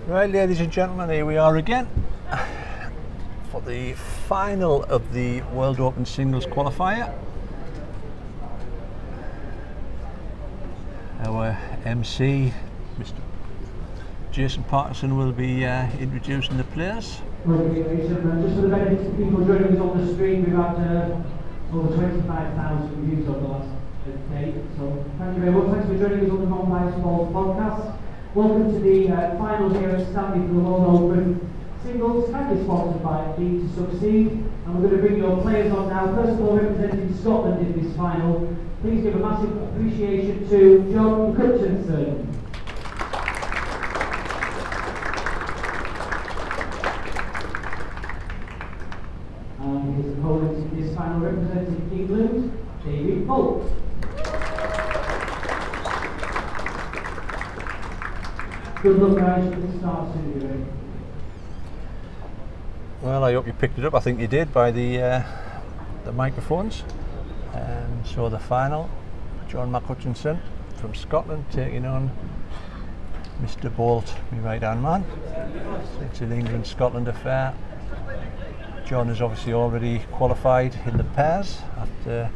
Right, ladies and gentlemen, here we are again for the final of the World Open Singles Qualifier. Our MC, Mr. Jason Parkinson, will be introducing the players. Just for the benefit of people joining us on the stream, we've had over 25,000 views over the last day. So thank you very much. Thanks for joining us on the Qualifier Sports podcast. Welcome to the final here at Stanley for the World Open Singles, kindly sponsored by Lead to Succeed. And we're going to bring your players on now. First of all, representing Scotland in this final, please give a massive appreciation to John McHutchison. And his opponent in this final, representing England, David Bolt. Good luck, guys. Let's start soon. Well, I hope you picked it up. I think you did by the microphones. So the final, John McHutchison from Scotland taking on Mr. Bolt, my right-hand man. It's an England-Scotland affair. John has obviously already qualified in the pairs after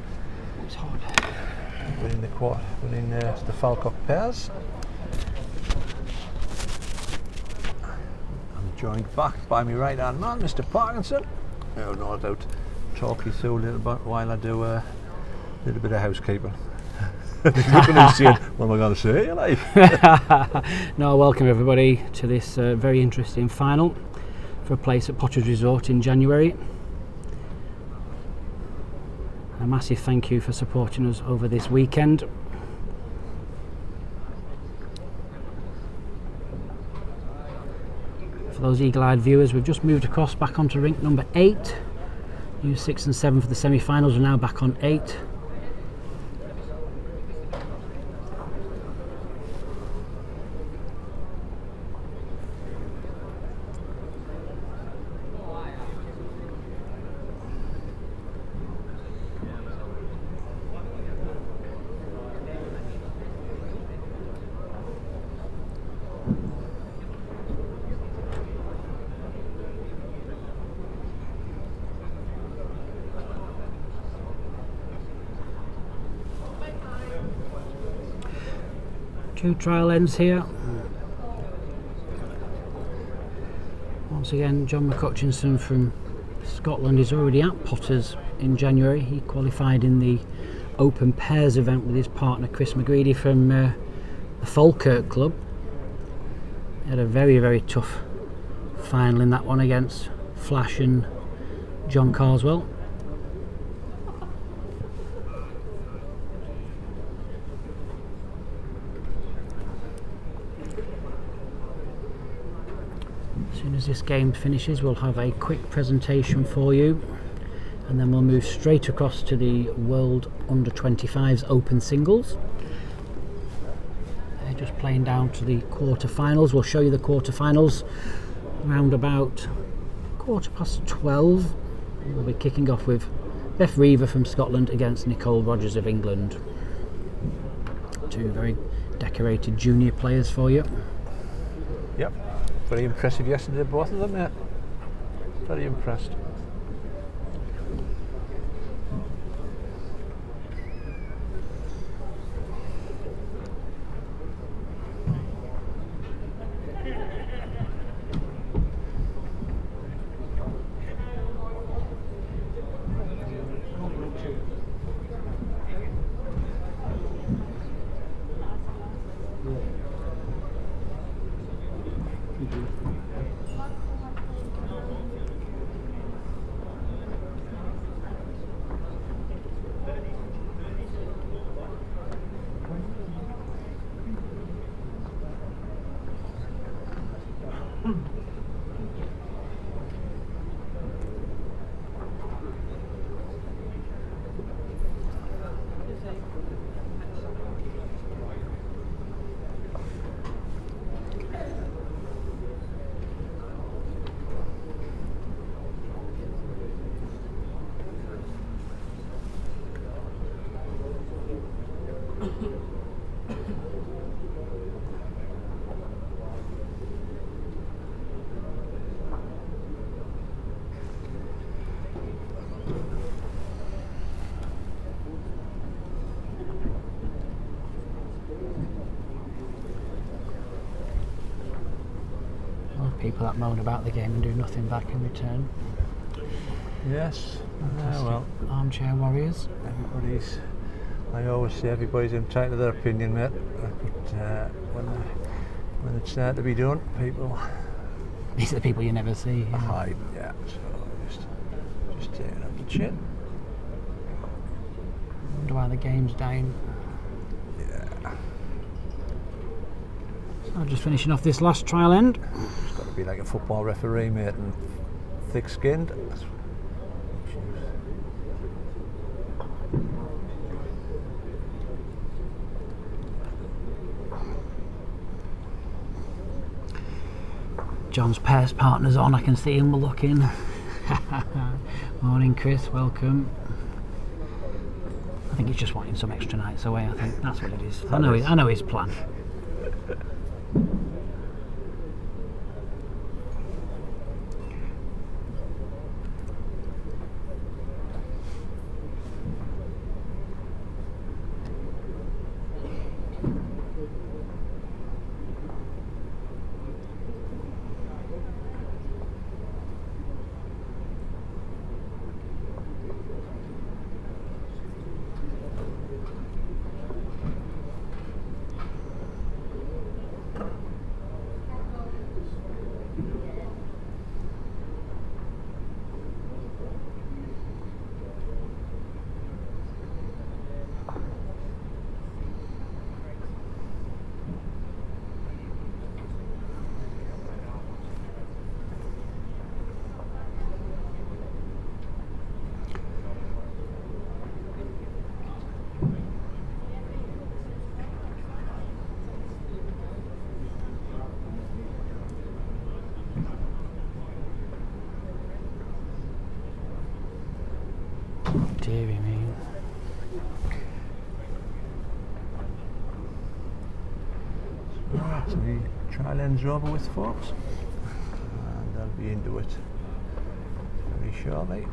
winning the Falcock pairs. Joined back by my right hand man, Mr. Parkinson. I'll no doubt talk you through a little bit while I do a little bit of housekeeping. Looking at saying, what am I going to say? Like? No, welcome everybody to this very interesting final for a place at Potter's Resort in January. A massive thank you for supporting us over this weekend. For those eagle-eyed viewers, we've just moved across back onto rink number 8. Used 6 and 7 for the semi-finals, we're now back on 8. Two trial ends here. Once again, John McHutchison from Scotland is already at Potters in January. He qualified in the Open Pairs event with his partner Chris McGreedy from the Falkirk Club. He had a very, very tough final in that one against Flash and John Carswell. As soon as this game finishes, we'll have a quick presentation for you, and then we'll move straight across to the World Under-25s Open Singles. They're just playing down to the quarter-finals. We'll show you the quarter-finals around about 12:15. We'll be kicking off with Beth Reaver from Scotland against Nicole Rogers of England. Two very decorated junior players for you. Yep. Very impressive yesterday, both of them, yeah. Very impressed. people that moan about the game and do nothing back in return. Yes. Well, armchair warriors. Everybody's. I always say everybody's entitled to their opinion, mate. But when it's there to be done, people. These are the people you never see. Hide, yeah. So just taking up the chin. Wonder why the game's down. Yeah. So just finishing off this last trial end. It's got to be like a football referee, mate, and thick-skinned. John's pairs partner's on, I can see him looking. Morning Chris, welcome. I think he's just wanting some extra nights away, I think that's what it is. I know his plan. Deary me. Right, so the trial ends over with, folks, and I'll be into it very shortly.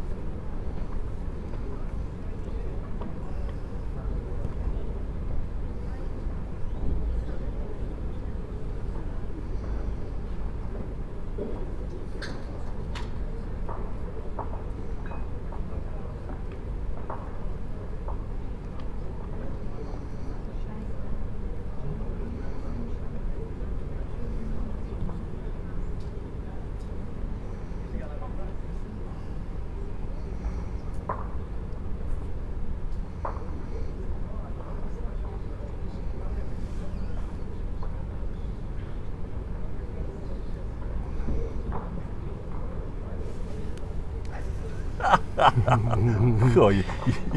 Oh, you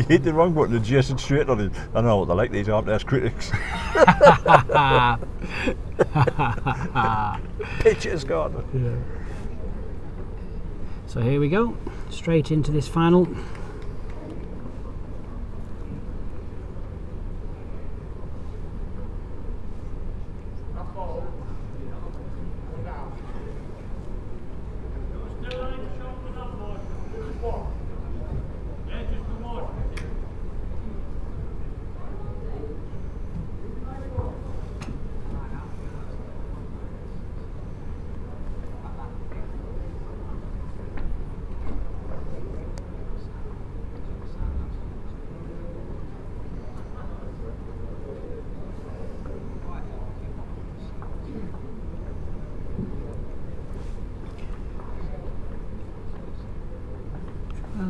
hit the wrong button and Jason straight on it. I know what they're like, these armchair critics. Picture's gone. Yeah. So here we go, straight into this final.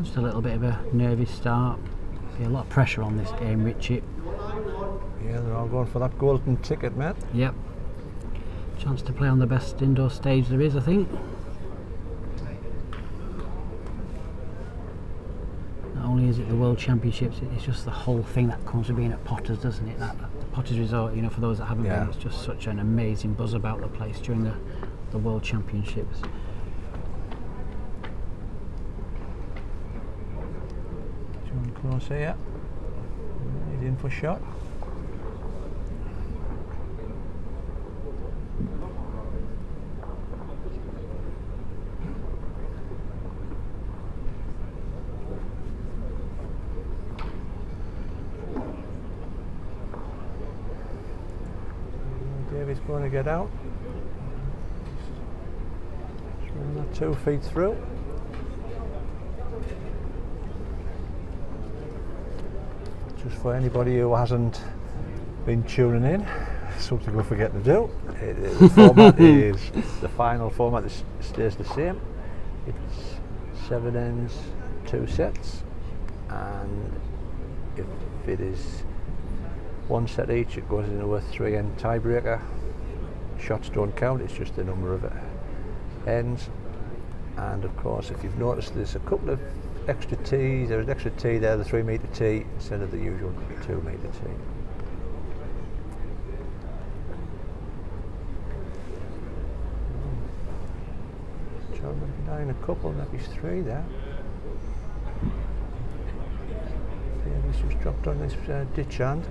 Just a little bit of a nervy start. Be a lot of pressure on this game, Richie. Yeah, they're all going for that golden ticket, mate. Yep. Chance to play on the best indoor stage there is, I think. Not only is it the World Championships, it's just the whole thing that comes with being at Potters, doesn't it? That the Potters Resort, you know, for those that haven't been, it's just such an amazing buzz about the place during the World Championships. Close here. He's in for shot. David's going to get out. Not 2 feet through. Just for anybody who hasn't been tuning in, something we're forgetting to do. The format is the final format that stays the same. It's 7 ends, 2 sets, and if it is 1 set each, it goes into a 3-end tiebreaker. Shots don't count, it's just the number of ends. And of course, if you've noticed, there's a couple of extra tees. There's an extra tee there, the 3 metre tee, instead of the usual 2 metre tee. John McHutchison, a couple, maybe 3 there. Yeah, he's just dropped on this ditch hand,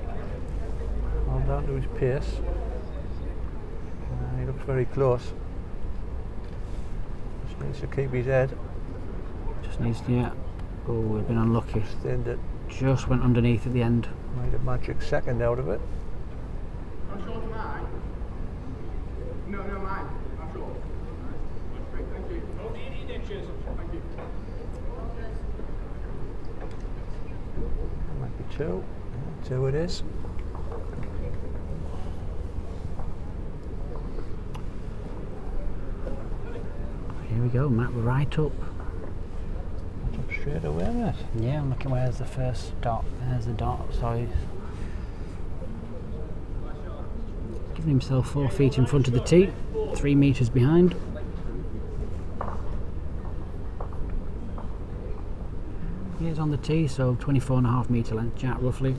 all down to his pace. He looks very close. Just needs to keep his head. Just needs to, yeah. Oh, we've been unlucky. Just went underneath at the end. Made a magic second out of it. How short am I? No, mine. How short? Great, thank you. No, do you need inches? Thank you. That might be 2. Yeah, 2 it is. Here we go, Matt, right up. Right up straight away, mate. Yeah, I'm looking where's the first dot. There's the dot, sorry. Giving himself 4 feet in front of the tee, 3 metres behind. He is on the tee, so 24.5 metre length, Jack, roughly.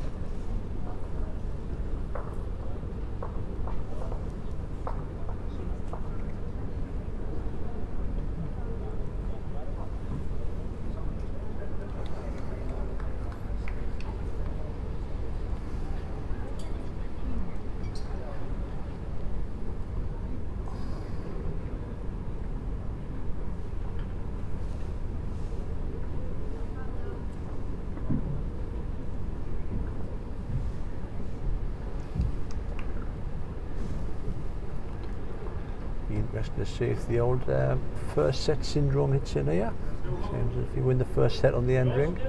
Be interested to see if the old first set syndrome hits in here. Seems if you win the first set on the end ring,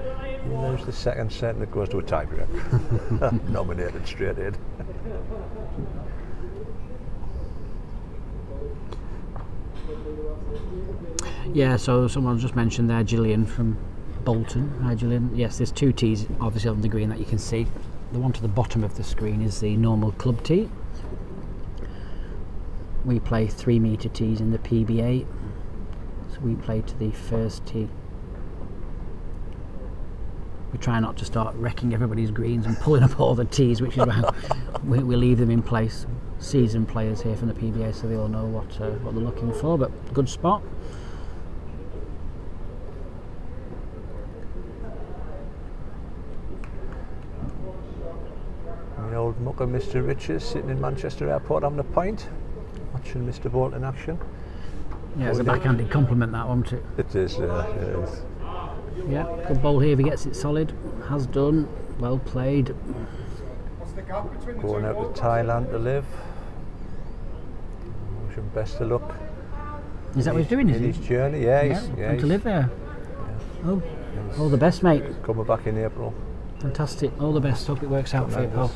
you lose the second set and it goes to a tiebreak. Nominated straight in. Yeah, so someone just mentioned there, Gillian from Bolton. Hi Gillian. Yes, there's 2 tees obviously on the green that you can see. The one to the bottom of the screen is the normal club tee. We play 3 metre tees in the PBA, so we play to the first tee. We try not to start wrecking everybody's greens and pulling up all the tees, which is why we leave them in place. Seasoned players here from the PBA, so they all know what they're looking for, but good spot. The old mucker Mr. Richards sitting in Manchester Airport having a pint, watching Mr. Bolt in action. Yeah, it's a backhanded compliment, that one, too. It is, it is. Yeah, good ball here if he gets it solid. Has done. Well played. What's the gap between the Going two out balls? to Thailand to live. Wish him best of luck. Is that what he's doing, is in he? his journey, yeah. Yeah, He's to live there. Yeah. Oh, all the best, mate. Coming back in April. Fantastic. All the best. Hope it works out for you, pal.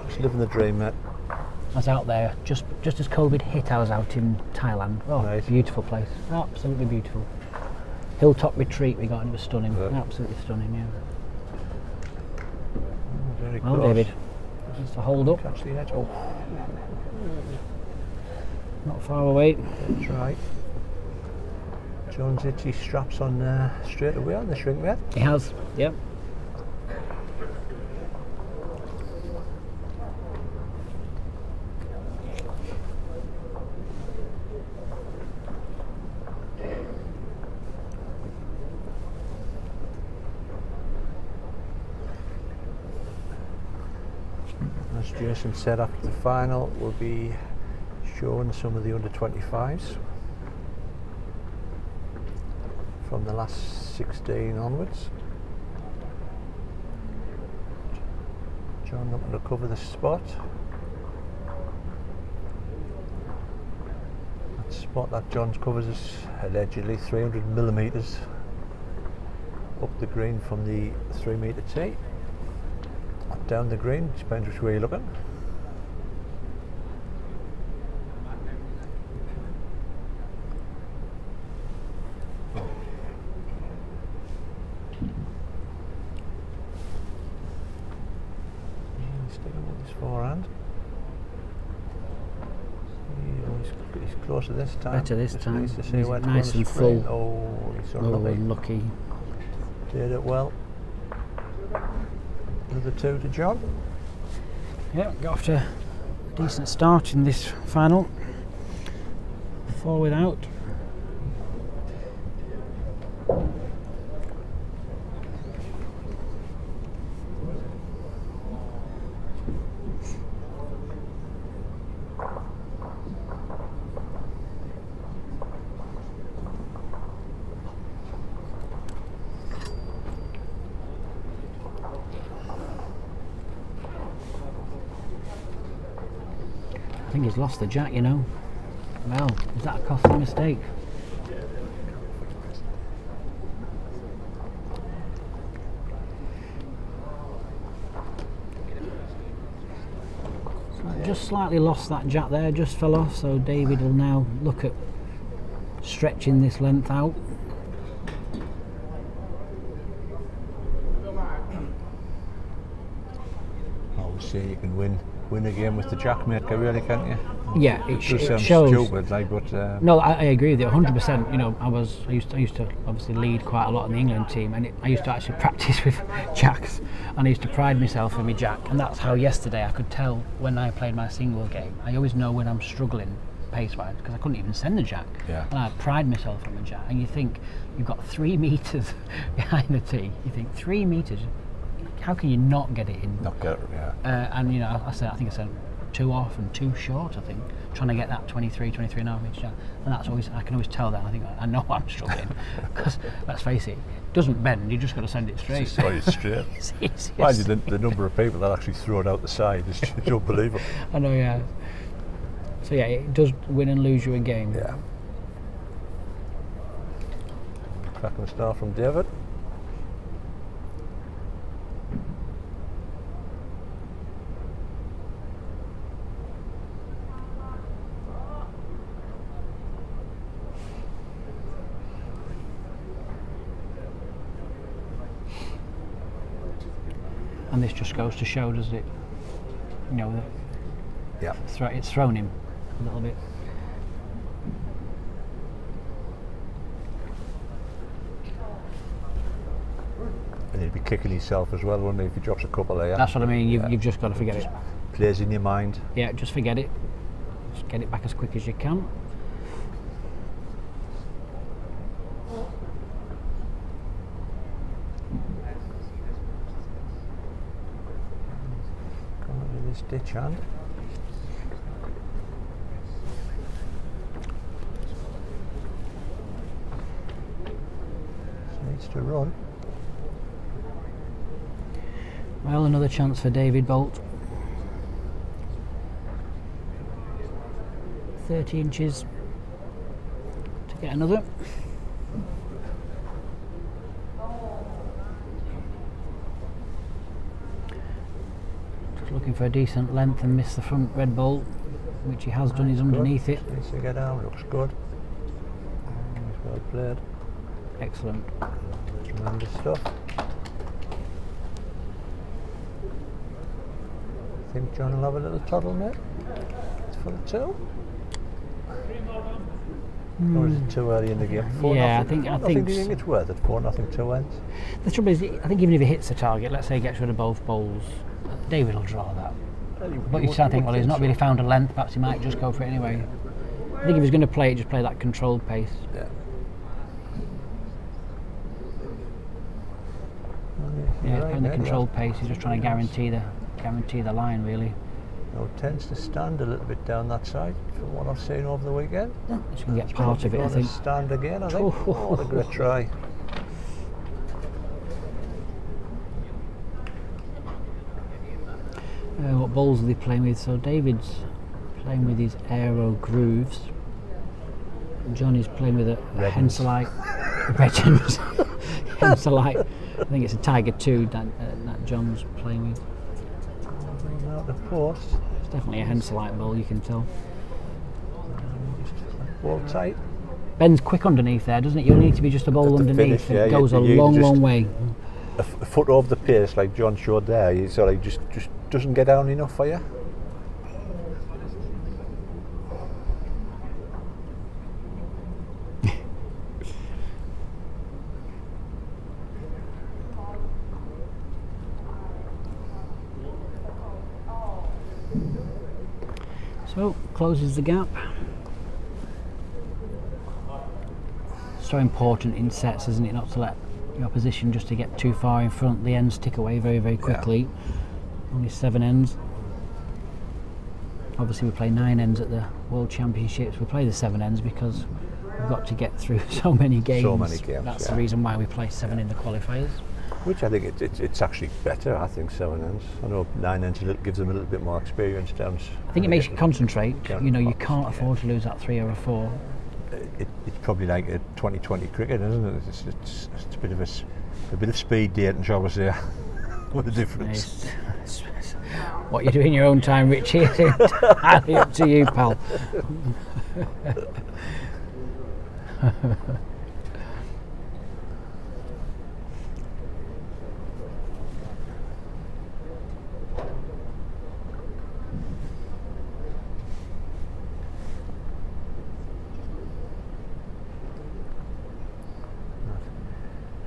Just living the dream, mate. I was out there just as COVID hit. I was out in Thailand. Oh, Nice. Beautiful place. Absolutely beautiful. Hilltop retreat we got, and it was stunning. Yeah. Absolutely stunning. Yeah. Very Well, close. David, just a hold up. Catch the edge. Oh, Not far away. that's right. John's itchy straps on straight away on the shrink red. He has. Yep. As Jason said, after the final we'll be showing some of the under 25s from the last 16 onwards. John looking to cover the spot. That's spot that John's covers is allegedly 300 millimetres up the green from the 3-metre tee. Down the green, depends which way you're looking. Sticking with his forehand. He's closer this time. Better this time. Nice to see where it's nice going and to spring. full. Oh, he's Oh, unlucky. unlucky. Did it well. Another 2 to John. Yeah, got off to a decent start in this final. 4 without. I think he's lost the jack, you know. Well, is that a costly mistake? So just slightly lost that jack there, just fell off, so David will now look at stretching this length out. Obviously you can win a game with the jackmaker, really, can't you? Yeah, it Sounds shows. stupid, like, but No, I agree with you 100%. You know, I used to obviously lead quite a lot in the England team, and I used to actually practice with jacks, and I used to pride myself in my jack, and that's how yesterday I could tell when I played my single game. I always know when I'm struggling pace-wise because I couldn't even send the jack, and I pride myself on my jack. And you think you've got 3 metres behind the tee. You think 3 metres. How can you not get it in? not get it, yeah. And you know, I think I said 2 off and 2 short. I think trying to get that 23 and a half inch jack, and that's always, I can always tell that. I think I know I'm struggling because let's face it doesn't bend. You just got to send it straight. Just throw it straight. It's easy. Mind you, the number of people that actually throw it out the side is just unbelievable. I know, yeah. So yeah, it does win and lose you a game. Yeah. Cracking start from David. And this just goes to show, does it? You know, Yeah. it's thrown him a little bit. And he'd be kicking himself as well, wouldn't he, if he drops a couple there? That's what I mean. You've just got to forget it. Plays in your mind. Yeah, just forget it. Just get it back as quick as you can. Come on with this ditch hand. Needs to run. Well, another chance for David Bolt. 30 inches to get another. Just looking for a decent length and miss the front red ball, which he has done. He's underneath it. Needs to get down, looks good. Well played. Excellent. Tremendous stuff. I think John will have a little toddle, mate. It's for the 2. Or is it too early in the game? 4-0. Yeah, I think Do you think it's worth it? 4-0, 2 ends. The trouble is, I think even if he hits the target, let's say he gets rid of both bowls, David will draw that. But you start thinking, well, he's not really found a length, perhaps he might just go for it anyway. I think if he's going to play it, just play that controlled pace. Yeah. Yeah, Right, playing the mate, controlled pace, he's just trying to guarantee the line, really. No, tends to stand a little bit down that side from what I've seen over the weekend. Just can get part of it, I think. Stand again, I think. Oh, what a great try. What balls are they playing with? So David's playing with his aero grooves. John is playing with a Red Henselite. Red Henselite. I think it's a Tiger 2 that John's playing with. Out the post. It's definitely a Henselite ball, you can tell. Ball tight. Ben's quick underneath there, doesn't it? You need to be just a ball At the underneath. finish, yeah, It goes a you long, just- long way. A foot over the pace, like John showed there. You sort of just doesn't get down enough for you. So, closes the gap. So important in sets, isn't it, not to let your opposition just to get too far in front. The ends tick away very, very quickly. Only 7 ends. Obviously we play 9 ends at the World Championships. We play the 7 ends because we've got to get through so many games. So many games, That's the reason why we play 7 in the qualifiers. Which I think it's actually better. I think 7 ends. I know 9 ends gives them a little bit more experience down. I think it makes you concentrate. You know, you can't afford to lose that 3 or a 4. It's probably like a 2020 cricket, isn't it? It's a bit of speed dating, shall we say? What a difference! What you do in your own time, Richie, is entirely up to you, pal.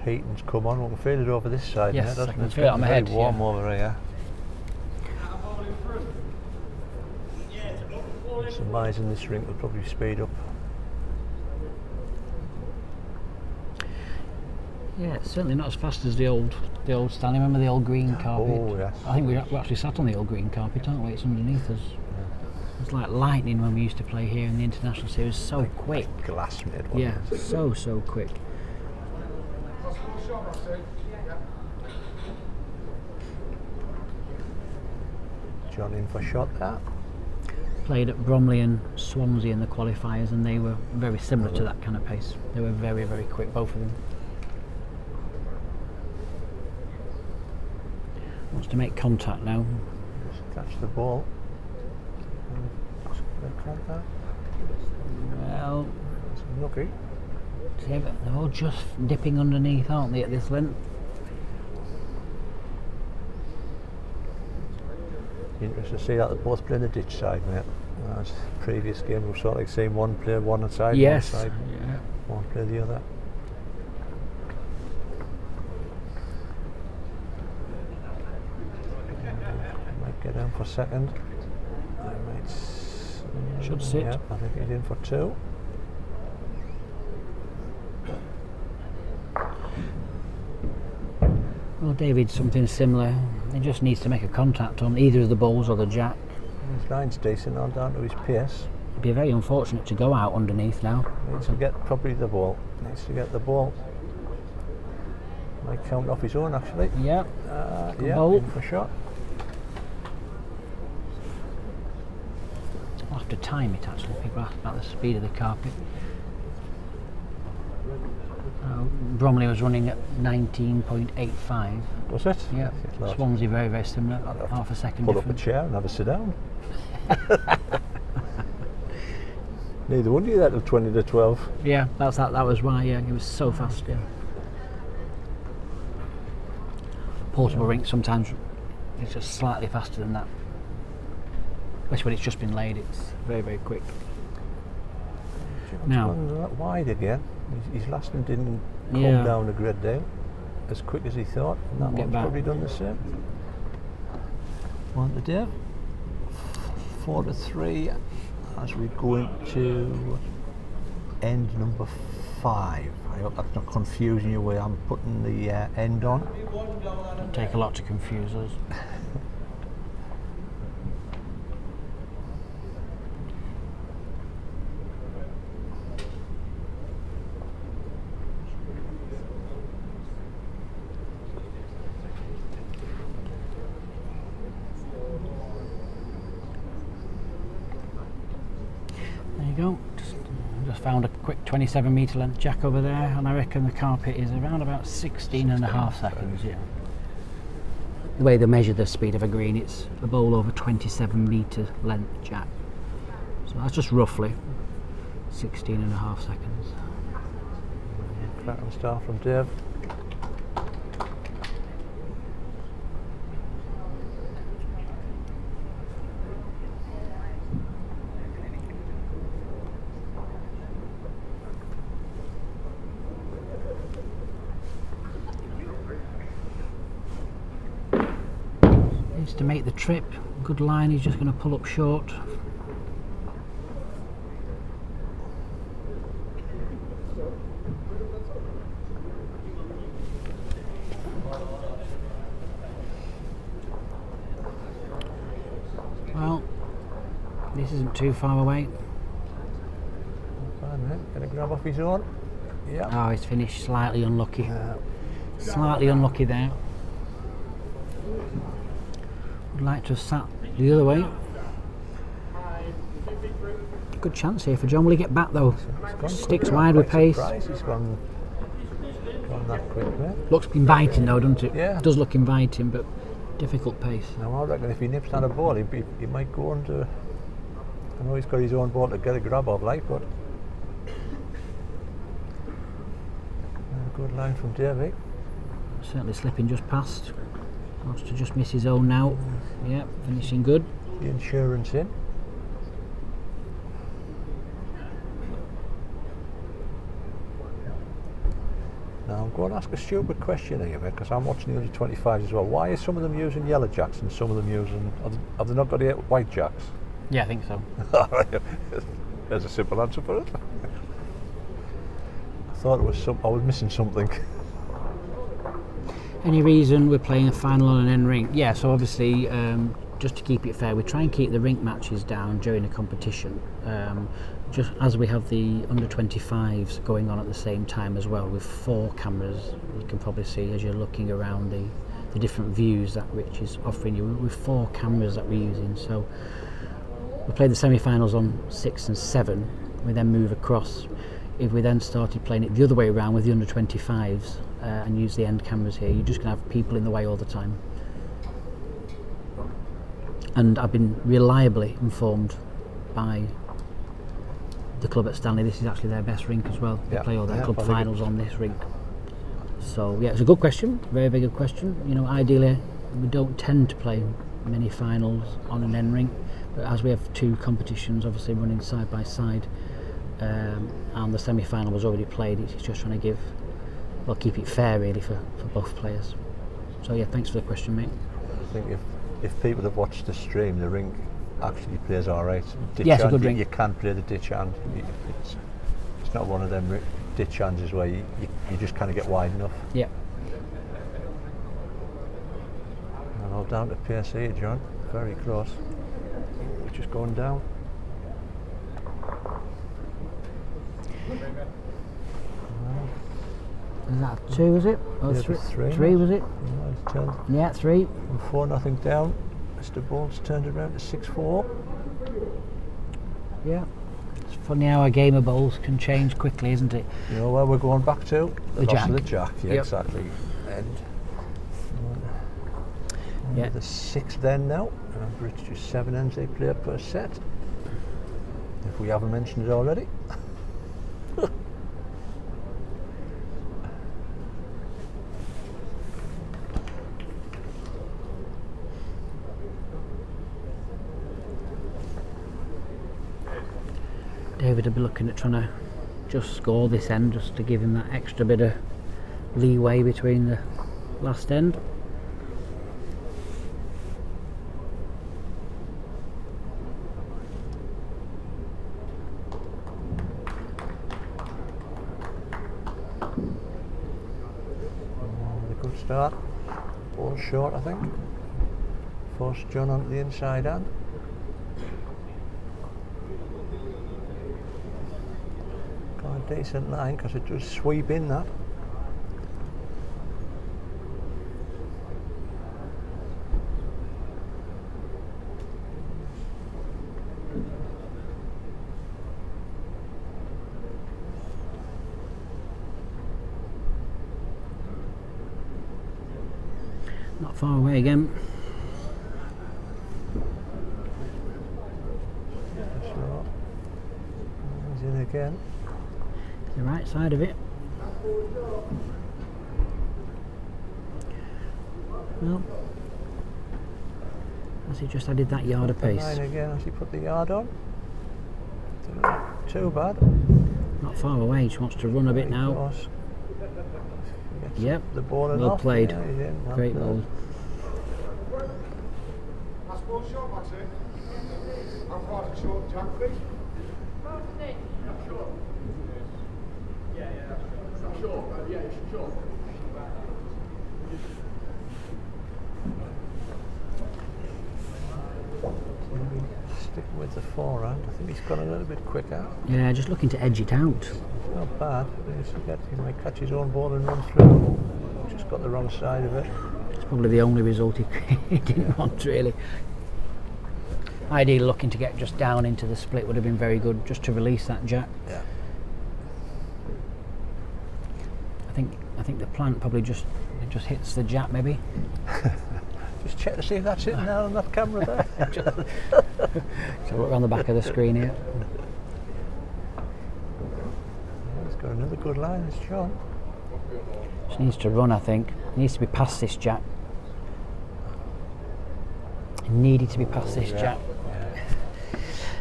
Heating's come on. We can feel it over this side. Yes, now, doesn't I can it? feel it on my very head, warm yeah. over here. Surmising this rink will probably speed up. Yeah, it's certainly not as fast as the old Stanley. Remember the old green carpet? Oh yes. I think we actually sat on the old green carpet, aren't we? It's underneath us. It's like lightning when we used to play here in the international series. So quick. Glass made one. Yeah, so quick. John in for shot there. Played at Bromley and Swansea in the qualifiers, and they were very similar to that kind of pace. They were very, very quick, both of them. Wants to make contact now. Just catch the ball. Just make contact. Well, It's lucky. yeah, but they're all just dipping underneath, aren't they, at this length? Interesting to see that they're both playing the ditch side, mate. As previous game, we've sort of like seen one play one side, Yes. one side, Yeah. one play the other. Might get down for second. Should sit. Yeah, I think he's in for 2. Well, David's something similar. He just needs to make a contact on either of the balls or the jack. His line's decent, on down to his pace. It'd be very unfortunate to go out underneath now. Needs to get probably the ball. Needs to get the ball. Might count off his own actually. Yeah. Yeah, ball. in for shot. I'll have to time it actually, people ask about the speed of the carpet. Bromley was running at 19.85. Was it? Yeah. Last- Swansea very, very similar. I'd have Half a second Pull up a difference. chair and have a sit down. Neither one of you that of 20 to 12. Yeah, that was why, yeah, it was so fast, yeah. Portable rink sometimes it's just slightly faster than that. Especially when it's just been laid, it's very, very quick. Now- John's gone that wide again. His last one didn't come Yeah. down a great deal as quick as he thought, and that Get one's back. probably done the same. 1 to Dave. 4 to 3 as we go into end number 5. I hope that's not confusing you where I'm putting the end on. It'll take a lot to confuse us. There you go. Just just found a quick 27 metre length jack over there, and I reckon the carpet is around about 16.5 seconds. Yeah. The way they measure the speed of a green, it's a bowl over 27 metre length jack. So that's just roughly 16.5 seconds. Cracking start from Dave. Needs to make the trip. Good line, he's just going to pull up short. Well, this isn't too far away. Fine, mate. Gonna grab off his own. Yeah. Oh, he's finished slightly unlucky. Slightly unlucky there. Would like to have sat the other way. Good chance here for John. Will he get back though? Sticks wide with pace. He's gone that quick, mate. Looks inviting though, doesn't it? Yeah. It does look inviting, but difficult pace. Now I reckon if he nips down a ball, he might go on to. I know he's got his own ball to get a grab of, like, but a good line from Davey. Certainly slipping just past. Wants to just miss his own now. Yeah, finishing good. The insurance in. Now I'm going to ask a stupid question here, mate, because I'm watching the under 25s as well. Why are some of them using yellow jacks and some of them using? Have they not got the white jacks? Yeah, I think so. There's a simple answer for it. I thought it was I was missing something. Any reason we're playing a final on an end rink? Yeah, so obviously, just to keep it fair, we try and keep the rink matches down during the competition. Just as we have the under 25s going on at the same time as well, with 4 cameras. You can probably see as you're looking around the different views that Rich is offering you, with 4 cameras that we're using. So we played the semi-finals on 6 and 7. We then move across. If we then started playing it the other way around with the under 25s and use the end cameras here, you're just going to have people in the way all the time. And I've been reliably informed by the club at Stanley, this is actually their best rink as well. They play all their club finals on this rink. So yeah, it's a good question, very, very good question. You know, ideally we don't tend to play many finals on an end rink, but as we have 2 competitions obviously running side by side, and the semi-final was already played, it's just trying to keep it fair really for both players. So yeah, thanks for the question, mate. I think if people have watched the stream, the rink actually plays alright. Yes, a good rink. You can play the ditch hand. It's not one of them ditch hands where you just kind of get wide enough. Yeah. And all down to pace here, John. Very close. Just going down. Is that 2, is it? Oh, Yeah, 3, 3 was it? Yeah, 3. 4-0 down. Mr. Bolt's turned around to 6-4. Yeah. It's funny how a game of bowls can change quickly, isn't it? You know where we're going back to? The loss jack. of the jack, yeah, Yep. exactly. And Yeah. the 6th then now. British just 7 ends they play per set. If we haven't mentioned it already. David will be looking at trying to just score this end, just to give him that extra bit of leeway between the last end. A good start. Ball short, I think. Forced John onto the inside hand. Got a decent line because it does sweep in that. far away again. Sure. He's in again. The right side of it. Well, as he just added that yard of pace. 9 again as he put the yard on. Too bad. Not far away, he just wants to run a bit now. Close. Yep, The ball well off. played. Yeah, he's in. Well Great played. ball. Last ball shot, that's it. How far is it short, Jack, please? That's short. Yeah, that's short. Yeah, it's short. Stick with the forehand. I think he's gone a little bit quicker. Yeah, just looking to edge it out. Not bad. He might catch his own ball and run through. Just got the wrong side of it. It's probably the only result he didn't want, really. Ideally, looking to get just down into the split would have been very good, just to release that jack. Yeah. I think the plant probably just hits the jack, maybe. Just check to see if that's sitting there on that camera there. So look around the back of the screen here. He's got another good line, this John. Just needs to run, I think. He needs to be past this jack. He needed to be past this jack.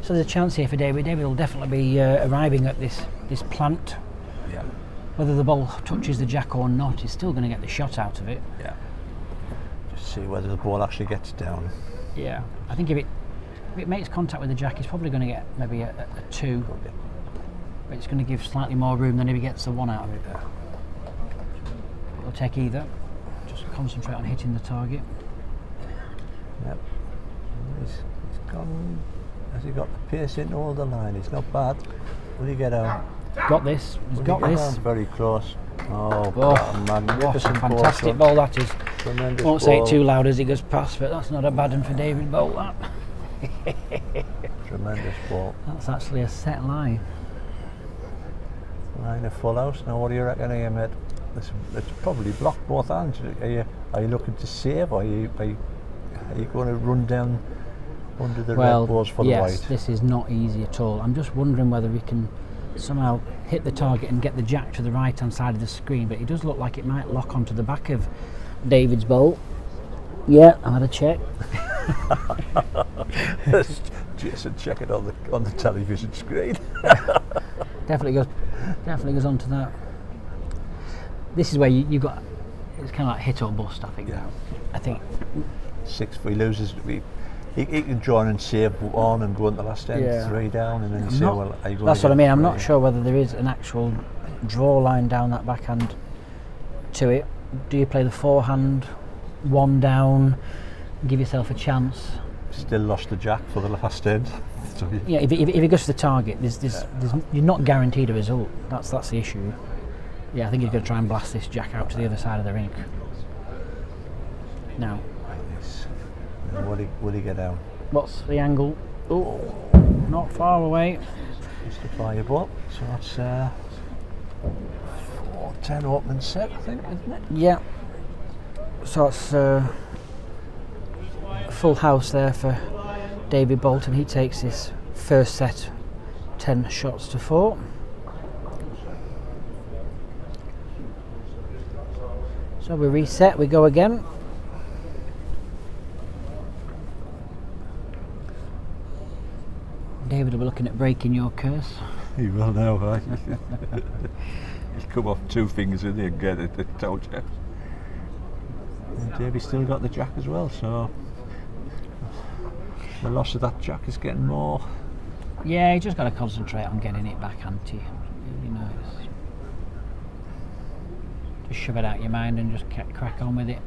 So there's a chance here for David. David will definitely be arriving at this plant. Yeah. Whether the ball touches the jack or not, he's still going to get the shot out of it. Yeah. Just see whether the ball actually gets down. Yeah. I think if it makes contact with the jack, he's probably going to get maybe a 2. But it's going to give slightly more room than if he gets the 1 out of it. Yeah. He'll take either. Just concentrate on hitting the target. Yep. He's gone. Has he got the pace into all the line? He's not bad. Will he get out? Got this. He's got Will he get this. down? Very close. Oh, Oh, magnificent what a fantastic ball that is. Tremendous Won't say ball. it too loud as it goes past, but that's not a bad one for David Bolt, that. Tremendous ball. That's actually a set line. Line of full house. Now, what do you reckon here, mate? It's probably blocked both hands. Are you looking to save, or are you going to run down under the red balls for the white? Yes, this is not easy at all. I'm just wondering whether we can somehow hit the target and get the jack to the right hand side of the screen, but it does look like it might lock onto the back of David's bolt. Yeah, I had a check. Jason, check it on the television screen. Definitely goes onto that. This is where you got, it's kind of like hit or bust, I think. Yeah. I think 6 if he loses, he can join and save on and go on the last end, Yeah. 3 down, and then you say, well, are you going that's to what I get mean. I'm 3? not sure whether there is an actual draw line down that backhand to it. Do you play the forehand, 1 down, give yourself a chance? Still lost the jack for the last end. So Yeah, if it goes to the target, you're not guaranteed a result. That's the issue. Yeah, I think he's going to try and blast this jack out to the other side of the rink. Now, will he get down? what's the angle? Oh, not far away. Just apply your ball. So that's 4-10 opening set, I think, isn't it? Yeah. So it's a full house there for David Bolton. He takes this first set 10 shots to 4. So we reset, we go again. David will be looking at breaking your curse. He will now, right? He's come off 2 fingers in there and get it, I told you. And Davy's still got the jack as well, so the loss of that jack is getting more. Yeah, you just got to concentrate on getting it back anti. You know, just shove it out your mind and just crack on with it.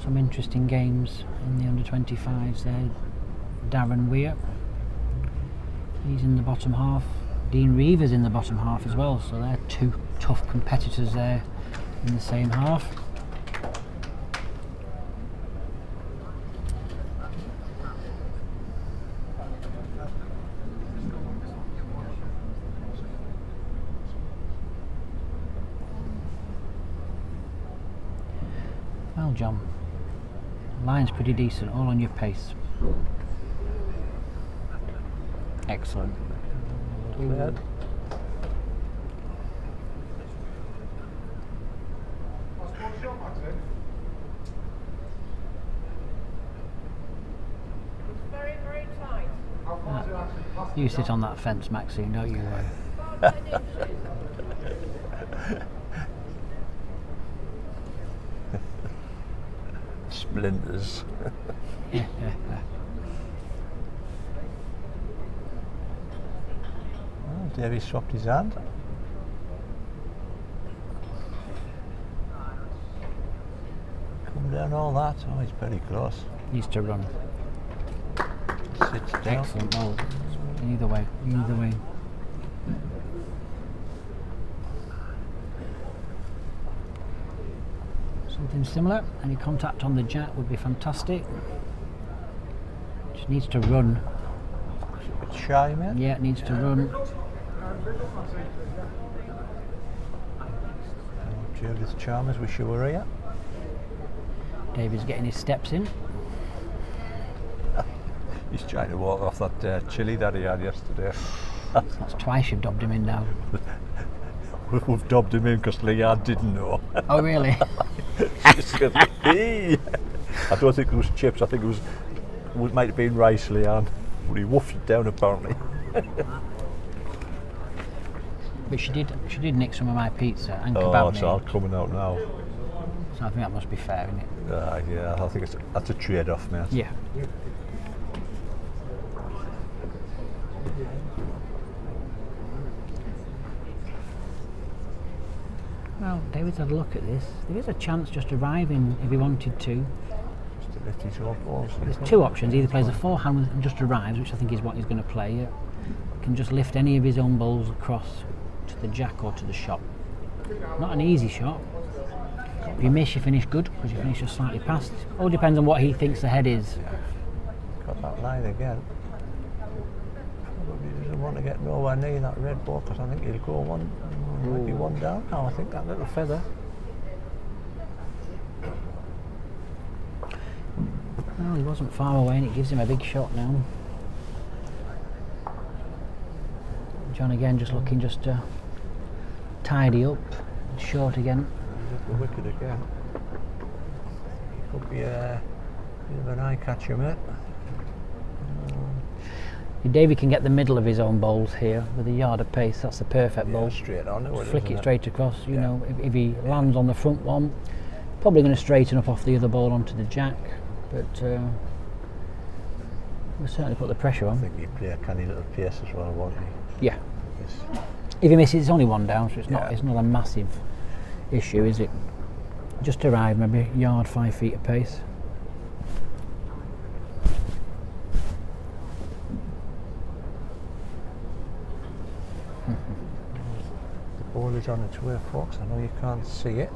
Some interesting games in the under-25s there. Darren Weir, he's in the bottom half. Dean Reever's in the bottom half as well, so they're 2 tough competitors there in the same half. Well, John, line's pretty decent, all on your pace. Excellent. Cleared. Very, very tight. You sit on that fence, Maxine, don't you? About 10 inches. Splinters. Yeah. Oh, Davey swapped his hand. Come down all that. Oh, he's very close. Needs to run. Sits down. Excellent ball. Either way, either way. Something similar. Any contact on the jack would be fantastic. Just needs to run. A bit shy, mate. Yeah, it needs to run. Judith Chalmers, wish you were here. David's getting his steps in. He's trying to walk off that chili that he had yesterday. That's twice you've dobbed him in now. We've dobbed him in because Leanne didn't know. Oh, really? She said, "Hey." I don't think it was chips, I think it might have been rice, Leanne. But he woofed it down apparently. But she did nick some of my pizza and Oh, kebab it's all meat. coming out now. So I think that must be fair, isn't it? Yeah, I think that's a trade-off, mate. Yeah. Well, David's had a look at this. There is a chance just arriving if he wanted to. Just to lift his own balls. There's two options. Either plays a forehand and just arrives, which I think is what he's going to play. Can just lift any of his own balls across to the jack or to the shot. Not an easy shot. If you miss, you finish good because you finish just slightly past. All depends on what he thinks the head is. Got that line again. Probably doesn't want to get nowhere near that red ball because I think he'll go might be one down now. I think that little feather. Well, he wasn't far away and it gives him a big shot now. John again just looking just to tidy up. Short again. The wicket again. He could be a bit of an eye catcher, mate. Davey can get the middle of his own bowls here with a yard of pace. That's the perfect bowl. Straight on it. Flick it straight across. You know, if he lands on the front one, probably going to straighten up off the other ball onto the jack. But we'll certainly put the pressure on. I think he'd play a canny little pace as well, won't he? Yeah. Yes. If he misses, it's only one down, so it's not a massive issue, is it? Just arrive, maybe a yard, 5 feet of pace. The ball is on its way, folks. I know you can't see it.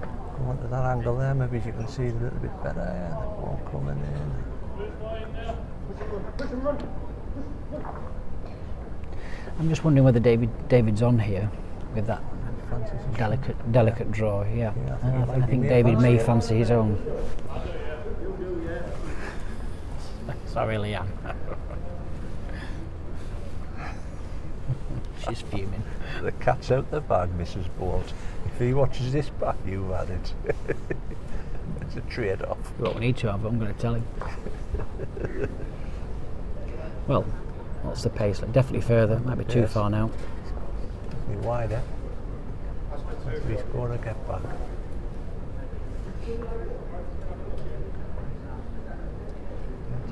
Go on to that angle there, maybe you can see it a little bit better. Yeah, the ball coming in. I'm just wondering whether David's on here with that delicate draw. Yeah, I think David may fancy his own. Sorry, Leanne. She's fuming. The cat's out the bag, Mrs. Bolt. If he watches this back, you've had it. It's a trade-off. We won't need to have, but I'm going to tell him. Well, what's the pace? Like, definitely further. Might be too far now. Definitely wider. He's going to get back.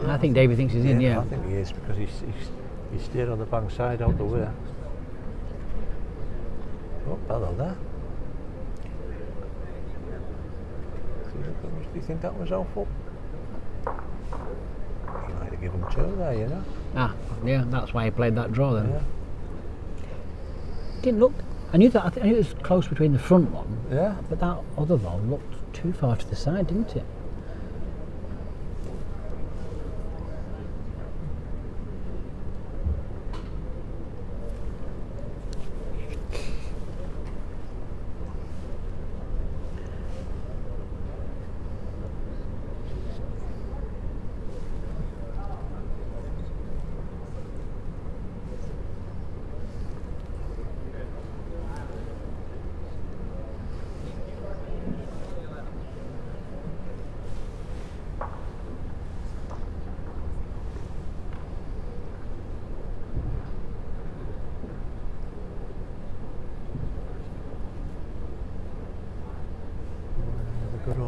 I think David thinks he's in, yeah. I think he is because he stayed on the bank side out the way. Oh, hello there. Do you think that was awful? You might have given 2 there, you know. Ah, yeah, that's why he played that draw then. Yeah. Didn't look. I knew that. I knew it was close between the front one. Yeah. But that other ball looked too far to the side, didn't it?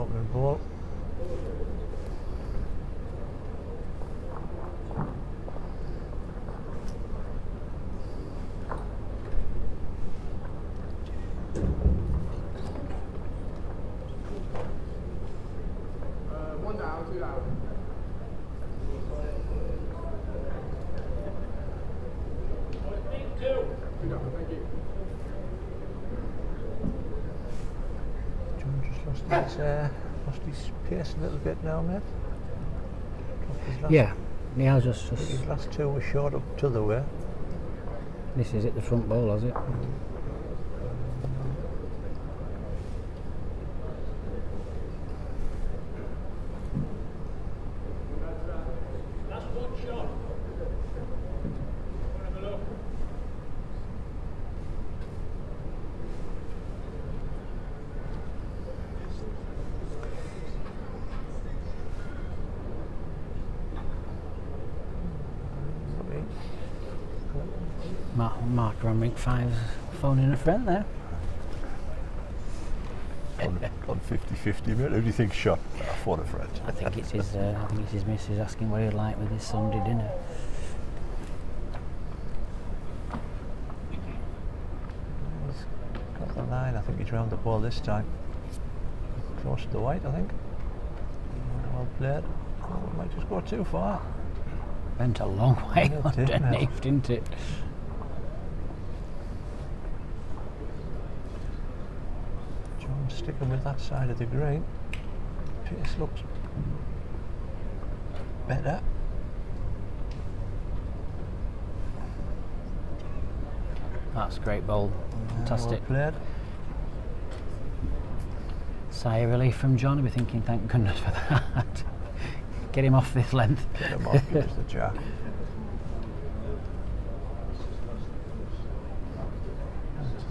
Opening ball. One down, two down. Two down, thank you. John just lost his pace a little bit now, mate. Yeah, he has I think just. his last two were short up to the way. This is it, the front ball, has it? That's one shot. Have a look. Mark Ramrick 5's phoning a friend there. On 50-50, mate. Who do you think shot? For a friend. I think it's his missus asking what he'd like with his Sunday dinner. He's got the line. I think he's round the ball this time. Close to the white, I think. Well played. Oh, might just go too far. Went a long way Yeah, it did, underneath, didn't it? John sticking with that side of the green. Pace looks better. That's a great bowl. Fantastic. Well played. Sigh of relief from John. I'll be thinking, thank goodness for that. Get him off this length. Get him off, just the jack.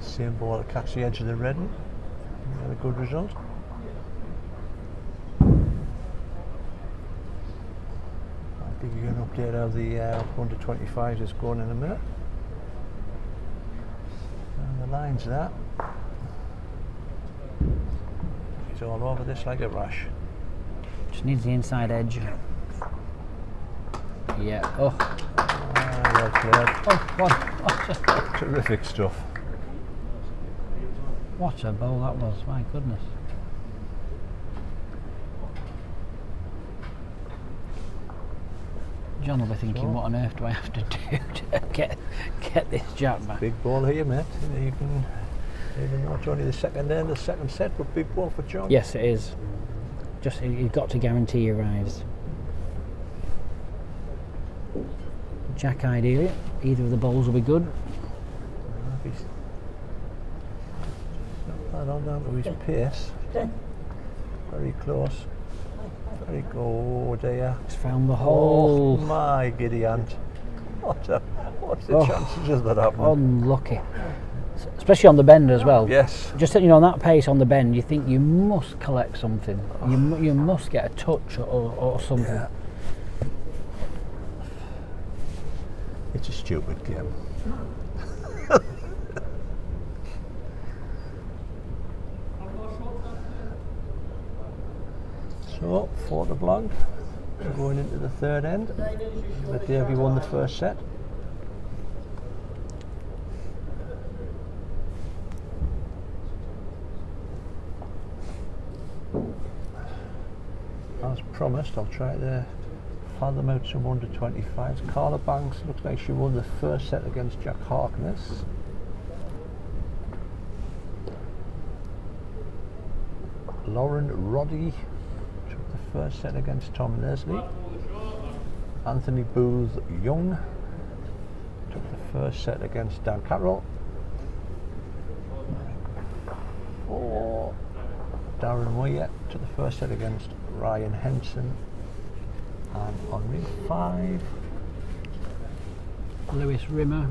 Same ball to catch the edge of the red one. A good result. I'll give you an update how the under 25s is going in a minute. And the line's there. He's all over this like a rash. Just needs the inside edge. Yeah. Oh. Well played. Oh, what? Terrific stuff. What a bowl that was, my goodness. John will be thinking, what on earth do I have to do to get this jack back? Big ball here, mate. You can, even though it's only the second end, the second set, but big ball for John. Yes, it is. Just you've got to guarantee he arrives. Jack ideally, either of the bowls will be good. He's not bad on down to his pace. Very close. Very good. Oh dear. He's found the Oh hole. my giddy aunt. What's the chances of that happening? Unlucky. Especially on the bend as well. Yes. Just on that pace on the bend, you think you must collect something. You must get a touch or something. Yeah. It's a stupid game. So, 4 to blank. Going into the third end. But Davey won the first set. As promised, I'll try to fathom out some under 25s. Carla Banks looks like she won the first set against Jack Harkness. Lauren Roddy took the first set against Tom Leslie. Anthony Booth Young took the first set against Dan Carroll. Oh, Darren Weir took the first set against Ryan Henson. And on ring 5, Lewis Rimmer.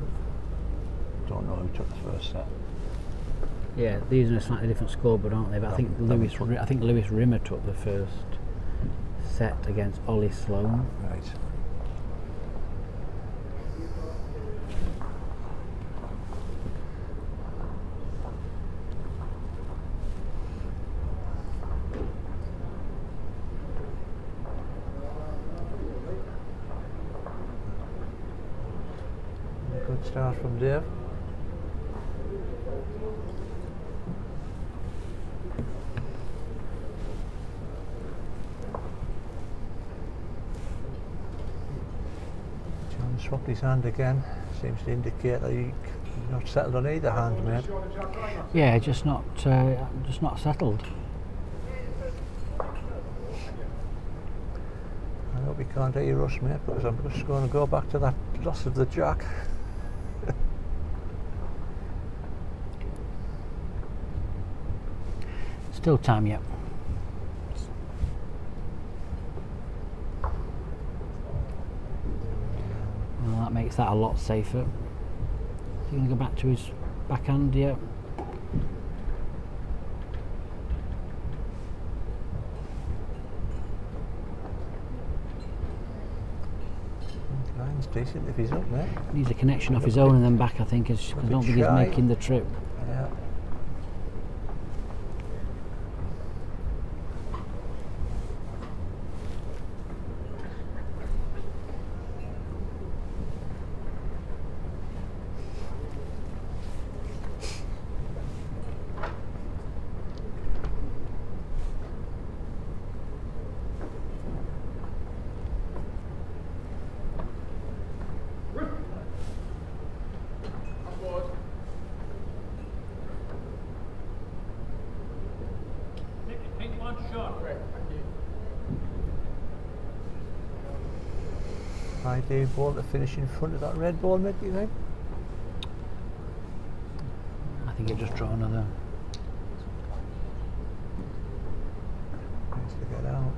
don't know who took the first set. Yeah, these are a slightly different scoreboard, aren't they? But I think Lewis Rimmer took the first set against Ollie Sloan. Right. start from Dave. John swapped his hand again. Seems to indicate that he's not settled on either hand, mate. Yeah, just not settled. I hope you can't hear us, mate, because I'm just going to go back to that loss of the jack. Still time yet. Well, that makes that a lot safer. He's going to go back to his backhand, yeah. Line's decent if he's up, mate. Needs a connection off his own and then back, I think. I don't think he's making the trip. Yeah. Ideal ball to finish in front of that red ball, mate, do you think? I think he'll just draw another. Needs to get out.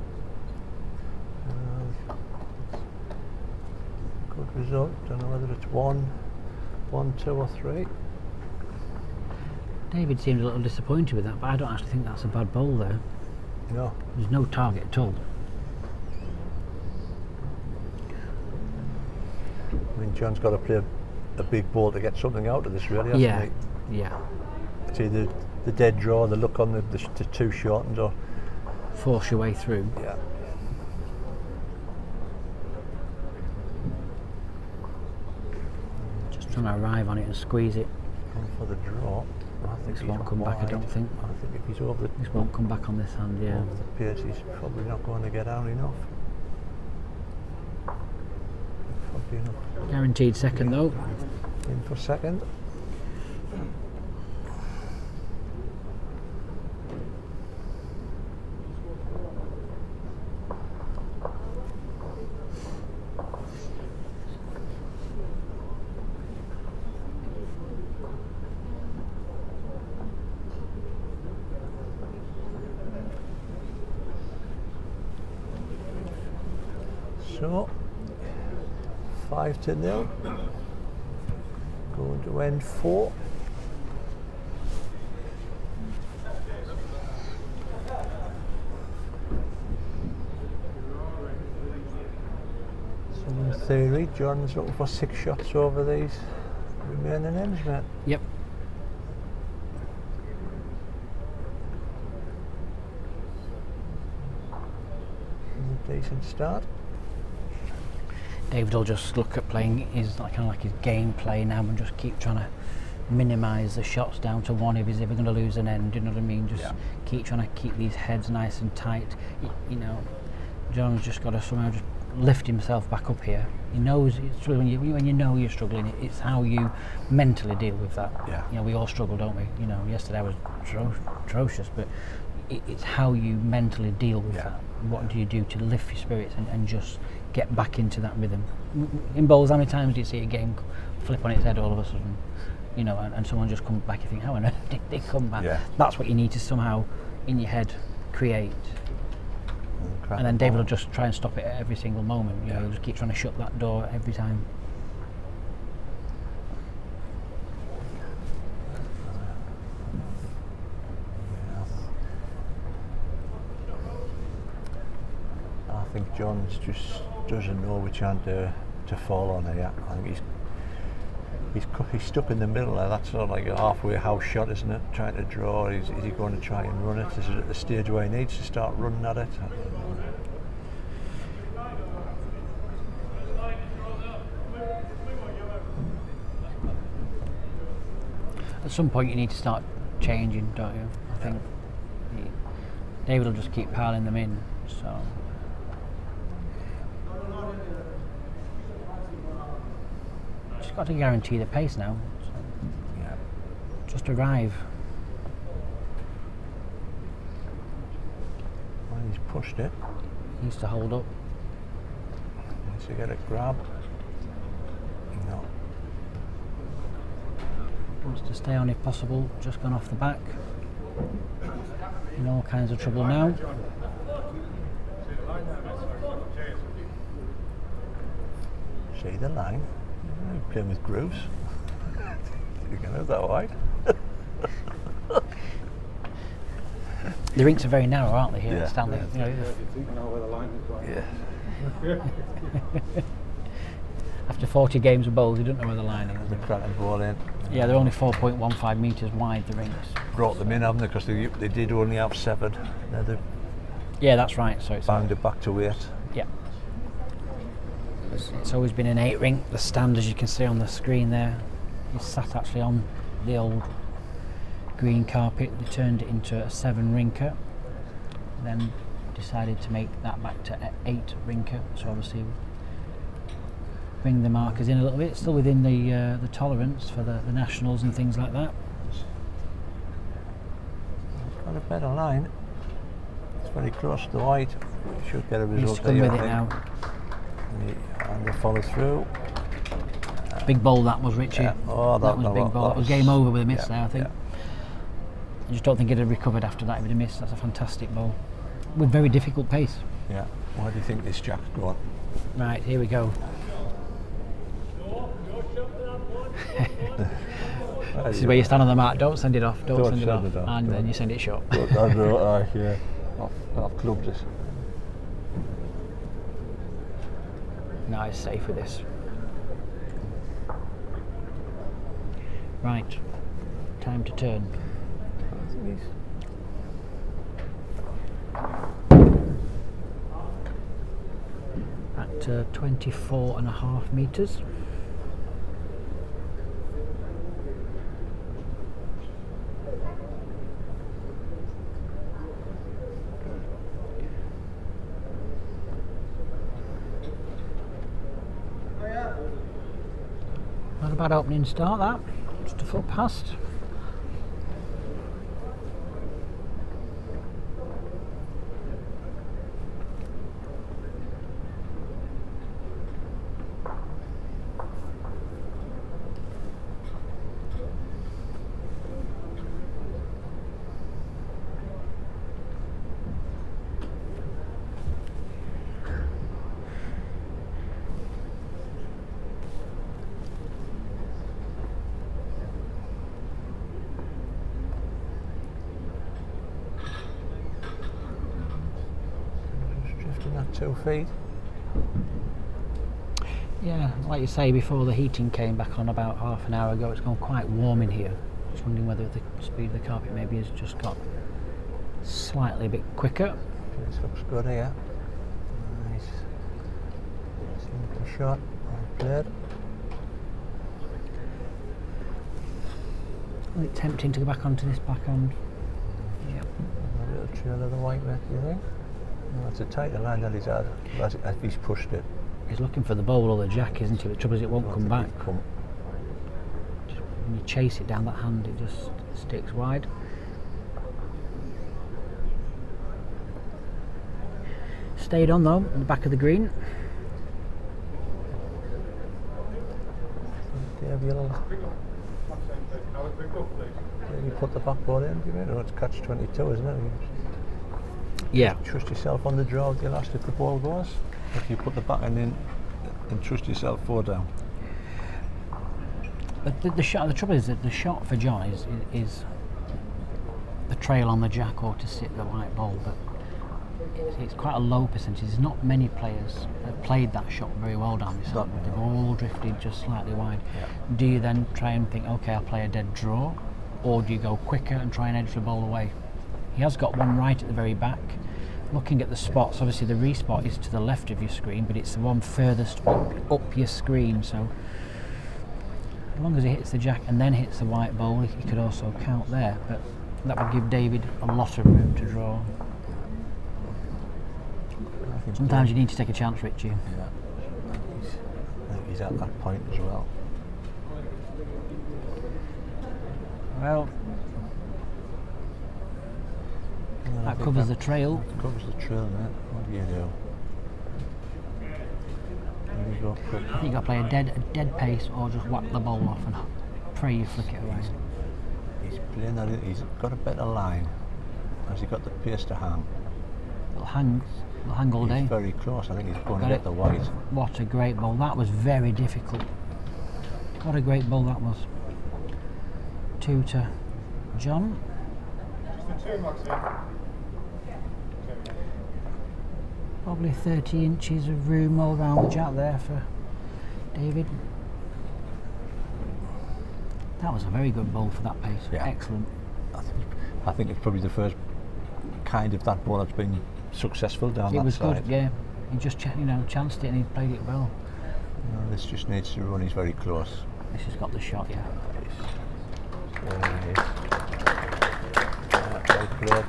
Good result. Don't know whether it's 1, 2 or 3. David seemed a little disappointed with that, but I don't actually think that's a bad bowl there. No. There's no target at all. I mean, John's got to play a big ball to get something out of this, really, hasn't he? Yeah. It's either the dead draw, the look on the two shortens, or Force your way through. yeah. Just trying to arrive on it and squeeze it. Going for the draw. I think This won't come back, I don't think. I think if he's over This won't come back on this hand, yeah. over the pace, he's probably not going to get out enough. Probably enough. Guaranteed second though. In for second. So 5-0. Going to end 4. So in theory, John's looking for 6 shots over these remaining ends, mate. Yep. A decent start. David will just look at playing his kind of like his game play now and just keep trying to minimise the shots down to 1 if he's ever going to lose an end. You know what I mean? Just keep trying to keep these heads nice and tight. You know, John's just got to somehow just lift himself back up here. He knows it's when you know you're struggling. It's how you mentally deal with that. Yeah. You know, we all struggle, don't we? You know, yesterday was atrocious, but it's how you mentally deal with that. What do you do to lift your spirits and just get back into that rhythm? In bowls, how many times do you see a game flip on its head all of a sudden? You know, and someone just comes back, you think, how on earth did they come back? Yeah. That's what you need to somehow, in your head, create. And then David will just try and stop it at every single moment. You know, he'll just keep trying to shut that door every time. I think John's just doesn't know which hand to fall on here. I think he's stuck in the middle there. That's sort of like a halfway house shot, isn't it? Trying to draw. Is he going to try and run it? Is it at the stage where he needs to start running at it? At some point you need to start changing, don't you? I think David will just keep piling them in, so. Just got to guarantee the pace now. So. Yeah. Just arrive. Well, he's pushed it. Needs to hold up. Needs to get a grab. No. Wants to stay on if possible. Just gone off the back. In all kinds of trouble now. See the line? You're playing with grooves. You can have that wide. The rinks are very narrow, aren't they, here Yeah. at Stanley? Yeah. You know, You think you know where the line is going. Yeah. after 40 games of bowls, you don't know where the line is. The cracking ball in. Yeah, they're only 4.15 metres wide, the rinks. Brought them in, haven't they? Because they did only have 7. Now they've Yeah, that's right. So it's banged it back to 8. yeah. It's always been an 8 rink. The stand, as you can see on the screen there, is sat actually on the old green carpet. They turned it into a 7 rinker, then decided to make that back to 8 rinker. So obviously bring the markers in a little bit, still within the tolerance for the nationals and things like that. It's got a better line. It's very close to the white. Should get a He's result come there, with I it think. now. And they follow through. Big bowl that was, Richie. Yeah. Oh, that was a big bowl. That was game over with a miss there, I think. I just don't think he'd have recovered after that if he'd have missed. That's a fantastic bowl. With very difficult pace. Yeah. Why do you think this jack's gone? Right, here we go. This is where you stand on the mat. Don't send it off. Don't send it off. And then you send it short. Yeah. I've clubbed it. No, it's safe with this. Right, time to turn. At 24.5 metres. Not a bad opening start, that. Just a foot past. Drifting at 2 feet. Yeah, like you say, before the heating came back on about half an hour ago, it's gone quite warm in here. Just wondering whether the speed of the carpet maybe has just got slightly a bit quicker. This looks good here. Nice. Simple shot. Well played. A bit tempting to go back onto this backhand. Yep. A little trail of the white bit, do you think? No, it's a tighter line that he's had. As he's pushed it. He's looking for the bowl or the jack, isn't he? The trouble is it won't come back. When you chase it down that hand, it just sticks wide. Stayed on though, in the back of the green. Dave, you'll you put the backboard in, do you mean? No, it's catch 22, isn't it? Yeah. Trust yourself on the draw with the last if the ball goes. If you put the backhand in and trust yourself 4 down. The shot. The trouble is that the shot for John is the trail on the jack or to sit the white ball, but it's quite a low percentage. There's not many players that played that shot very well down this side. They've all drifted just slightly wide. Yeah. Do you then try and think, okay, I'll play a dead draw, or do you go quicker and try and edge the ball away? He has got one right at the very back. Looking at the spots, obviously the respot is to the left of your screen, but it's the one furthest up your screen, so As long as he hits the jack and then hits the white bowl, he could also count there, but that would give David a lot of room to draw. Sometimes you need to take a chance, Richie. Yeah. I think he's at that point as well. Well, that covers the trail. That covers the trail, mate. What do you do? There you go, quick. I think you've got to play a dead pace or just whack the ball off and pray you flick it away. He's playing that. He's got a better line. Has he got the pace to hang? It'll hang all day. He's very close. I think he's going Got to it. get the white. What a great ball. That was very difficult. What a great ball that was. 2 to John. Just the 2, Maxine. Probably 30 inches of room all around the jack there for David. That was a very good ball for that pace. Yeah. Excellent. I think it's probably the first kind of that ball that's been successful down that It was side. good, yeah. He just chanced it and he played it well. No, this just needs to run. He's very close. This has got the shot, yeah. There he is. Well played.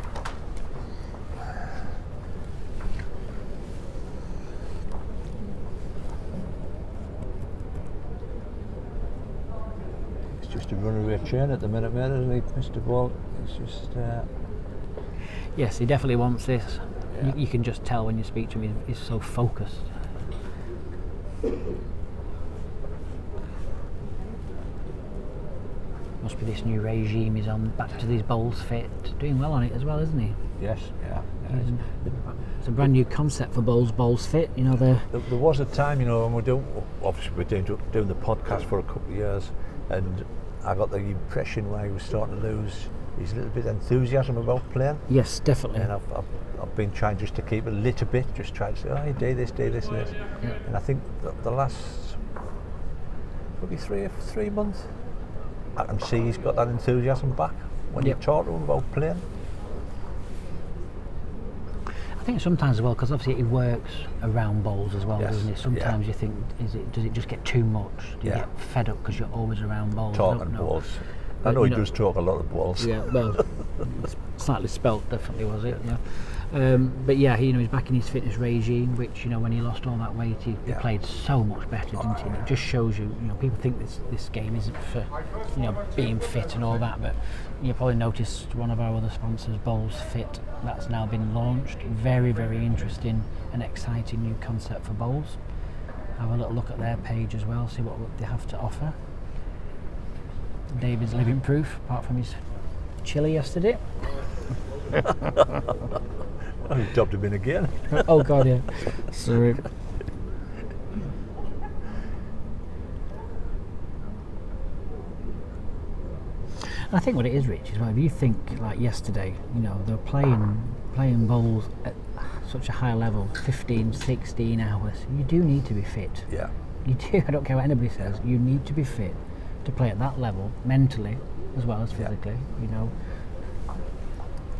It's just a runaway train at the minute, mate, isn't he, Mr. Ball? It's just. Yes, he definitely wants this. Yeah. You can just tell when you speak to him, he's so focused. Must be this new regime he's on, back to these bowls fit. Doing well on it as well, isn't he? Yes, yeah. It's a brand new concept for bowls fit. You know, There was a time, you know, when obviously we're doing the podcast for a couple of years, and I got the impression where he was starting to lose his little bit of enthusiasm about playing. yes, definitely. And I've been trying just to keep it a little bit, just trying to say, oh, do this, and this. Yeah. And I think the last probably three months, I can see he's got that enthusiasm back when you talk to him about playing. I think sometimes as well, because obviously he works around bowls as well, Yes, doesn't it? Sometimes you think, does it just get too much? Do you Yeah. get fed up because you're always around bowls? I Talking don't know. balls. I But, know he you know- does talk a lot of balls. Yeah, well, slightly spelt, definitely was it? Yeah. But yeah, he's back in his fitness regime, which when he lost all that weight, he Yeah. played so much better, didn't he? And it just shows you, people think this game isn't for, being fit and all that, but you probably noticed one of our other sponsors, Bowls Fit, that's now been launched. Very, very interesting and exciting new concept for bowls. Have a little look at their page as well, see what they have to offer. David's living proof, apart from his chili yesterday. Oh, he dubbed him in again. Oh God, yeah. Sorry. I think what it is, Rich, is well, if you think like yesterday, they're playing bowls at such a high level, 15, 16 hours. You do need to be fit. Yeah. You do. I don't care what anybody says. You need to be fit to play at that level, mentally as well as physically.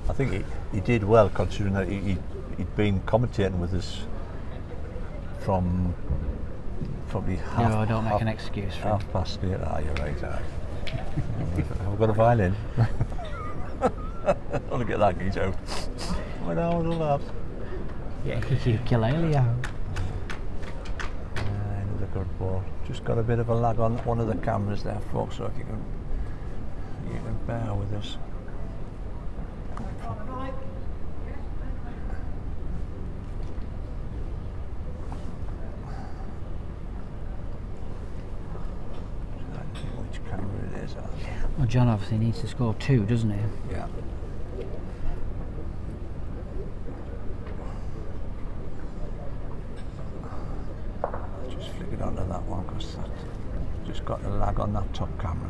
I think he did well, considering that he'd been commentating with us from probably half. No, I don't make an excuse for him. 8:30. Ah, you're right. I've got a violin. I'll get that geese out. When I was a lad. Yeah, ukulele out. Another good ball. Just got a bit of a lag on one of the cameras there, folks, so if you can bear with us. Which camera it is? Well, John obviously needs to score 2, doesn't he? Yeah. Just flick it onto that one because that just got a lag on that top camera.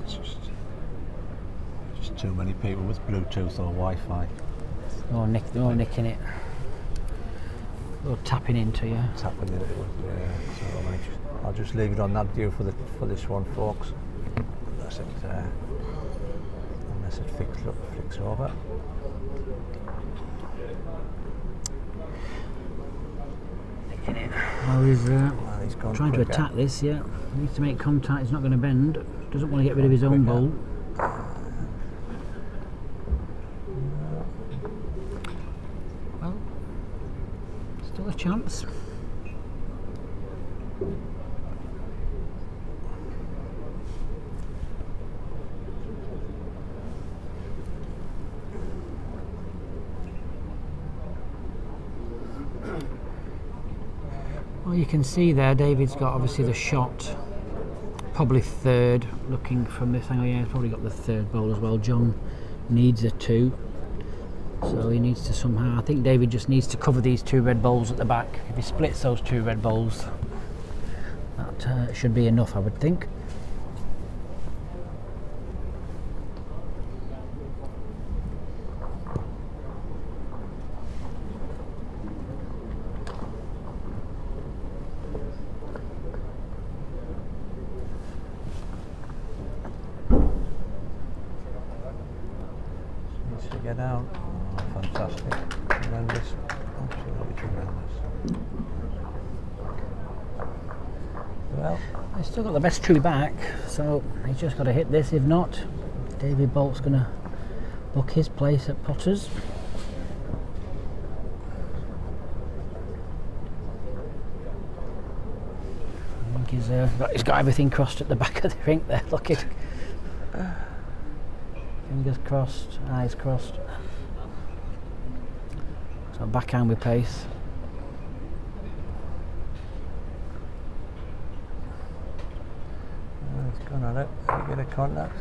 It's just too many people with Bluetooth or Wi-Fi. They're all nicking it. Or tapping into you. Tapping into it. Yeah. So I'll just leave it on that view for this one, folks. Unless it flicks over. How is that? Well, he's gone Trying to quicker. attack this, yeah. Needs to make contact, he's not going to bend. Doesn't want to get rid of his own bowl. Well, still a chance. Well, you can see there, David's got obviously the shot, probably third, looking from this angle. Yeah, he's probably got the third bowl as well. John needs a 2, so he needs to somehow, I think David just needs to cover these 2 red bowls at the back. If he splits those 2 red bowls, that should be enough, I would think. To get out. Oh, fantastic. Tremendous. Absolutely tremendous. Well, He's still got the best tree back, so he's just got to hit this. If not, David Bolt's going to book his place at Potters. I think he's got everything crossed at the back of the rink there. Look at fingers crossed, eyes crossed. So backhand with pace. he's gone at it. A bit of contact.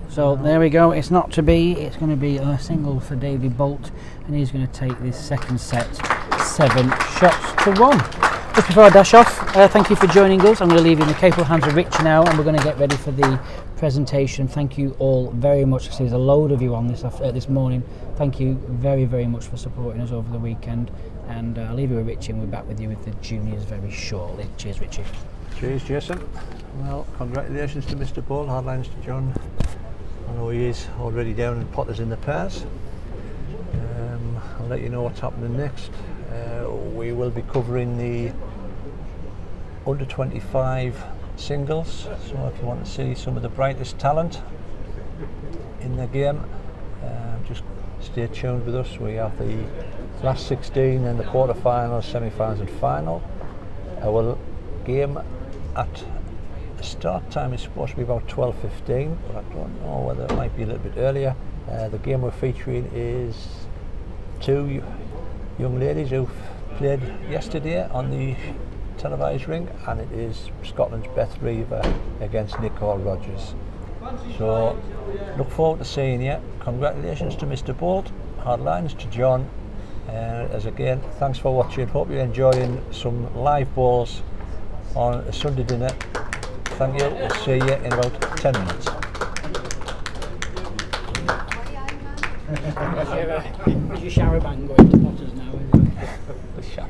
So there we go, it's not to be, it's going to be a single for David Bolt, and he's going to take this second set 7 shots to 1. Just before I dash off, thank you for joining us. I'm going to leave you in the capable hands of Rich now, and we're going to get ready for the presentation. Thank you all very much. There's a load of you on this morning. Thank you very, very much for supporting us over the weekend, and I'll leave you with Richie, and we're back with you with the juniors very shortly. Cheers, Richie. Cheers, Jason. Well, congratulations to Mr. Bull, hard lines to John. I know he is already down in Potters in the pairs. I'll let you know what's happening next. We will be covering the under 25 singles, so if you want to see some of the brightest talent in the game, just stay tuned with us. We have the last 16 and the quarter-finals, semi-finals and final. Our game at the start time is supposed to be about 12:15, but I don't know whether it might be a little bit earlier. The game we're featuring is 2 young ladies who've played yesterday on the televised ring, and it is Scotland's Beth Reaver against Nicole Rogers. So look forward to seeing you. Congratulations to Mr. Bolt, hard lines to John, as again, thanks for watching. Hope you're enjoying some live balls on a Sunday dinner. Thank you. We'll see you in about 10 minutes. Is your shower bang going to Potters now? The shower.